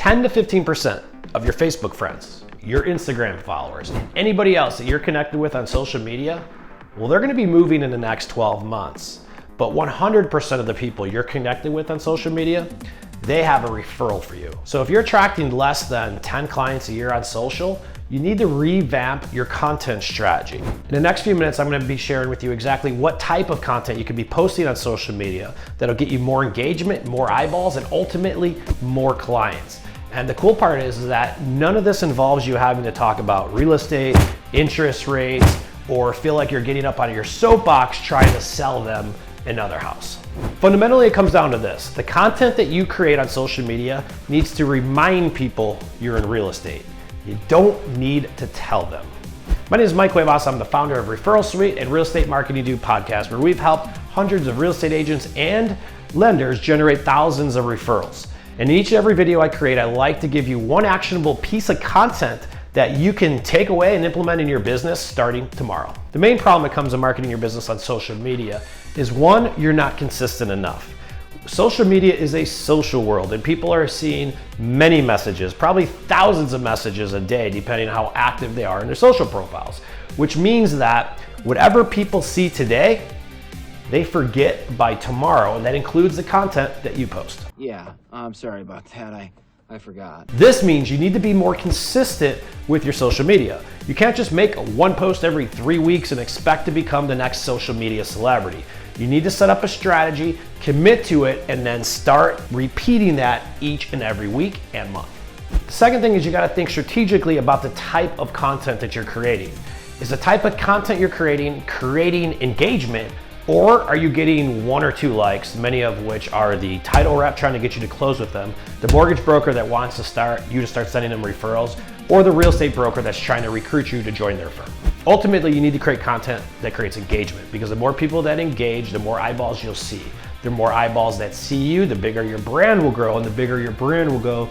10 to 15% of your Facebook friends, your Instagram followers, anybody else that you're connected with on social media, well, they're gonna be moving in the next 12 months. But 100% of the people you're connected with on social media, they have a referral for you. So if you're attracting less than 10 clients a year on social, you need to revamp your content strategy. In the next few minutes, I'm gonna be sharing with you exactly what type of content you can be posting on social media that'll get you more engagement, more eyeballs, and ultimately more clients. And the cool part is that none of this involves you having to talk about real estate, interest rates, or feel like you're getting up on your soapbox trying to sell them another house. Fundamentally, it comes down to this. The content that you create on social media needs to remind people you're in real estate. You don't need to tell them. My name is Mike Cuevas. I'm the founder of Referral Suite and Real Estate Marketing Do podcast, where we've helped hundreds of real estate agents and lenders generate thousands of referrals. In each and every video I create, I like to give you one actionable piece of content that you can take away and implement in your business starting tomorrow. The main problem that comes to marketing your business on social media is one, you're not consistent enough. Social media is a social world and people are seeing many messages, probably thousands of messages a day, depending on how active they are in their social profiles, which means that whatever people see today, they forget by tomorrow, and that includes the content that you post. Yeah, I'm sorry about that. I forgot. This means you need to be more consistent with your social media. You can't just make one post every 3 weeks and expect to become the next social media celebrity. You need to set up a strategy, commit to it, and then start repeating that each and every week and month. The second thing is you gotta think strategically about the type of content that you're creating. Is the type of content you're creating engagement, or are you getting 1 or 2 likes, many of which are the title rep trying to get you to close with them, the mortgage broker that wants to start sending them referrals, or the real estate broker that's trying to recruit you to join their firm? Ultimately, you need to create content that creates engagement, because the more people that engage, the more eyeballs you'll see. The more eyeballs that see you, the bigger your brand will grow, and the bigger your brand will go,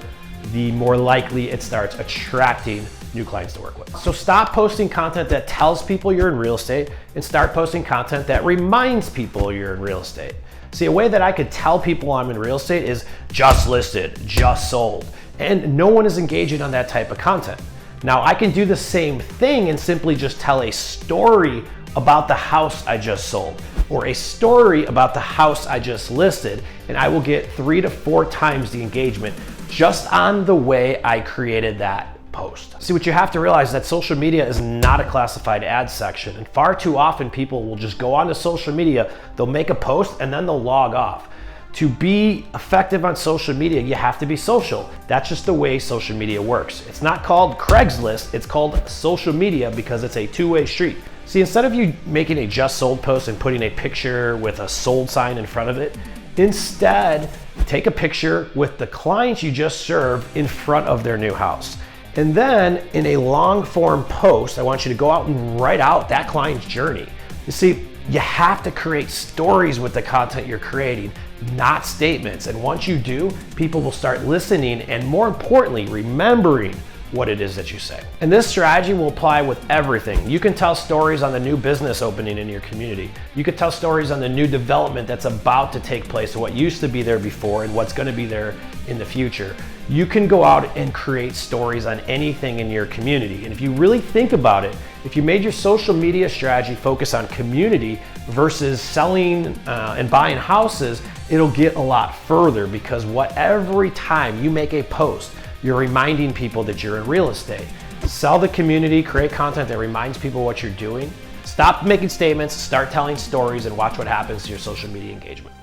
the more likely it starts attracting new clients to work with. So stop posting content that tells people you're in real estate and start posting content that reminds people you're in real estate. See, a way that I could tell people I'm in real estate is just listed, just sold, and no one is engaging on that type of content. Now, I can do the same thing and simply just tell a story about the house I just sold or a story about the house I just listed, and I will get 3 to 4 times the engagement just on the way I created that post. See, what you have to realize is that social media is not a classified ad section, and far too often people will just go onto social media, they'll make a post and then they'll log off. To be effective on social media, you have to be social. That's just the way social media works. It's not called Craigslist, it's called social media because it's a two-way street. See, instead of you making a just sold post and putting a picture with a sold sign in front of it, instead take a picture with the clients you just served in front of their new house. And then in a long form post, I want you to go out and write out that client's journey. You see, you have to create stories with the content you're creating, not statements. And once you do, people will start listening and, more importantly, remembering what it is that you say. And this strategy will apply with everything. You can tell stories on the new business opening in your community. You could tell stories on the new development that's about to take place, or what used to be there before and what's going to be there in the future. You can go out and create stories on anything in your community. And if you really think about it, if you made your social media strategy focus on community versus selling and buying houses, it'll get a lot further, because every time you make a post, you're reminding people that you're in real estate. Sell the community, create content that reminds people what you're doing. Stop making statements, start telling stories, and watch what happens to your social media engagement.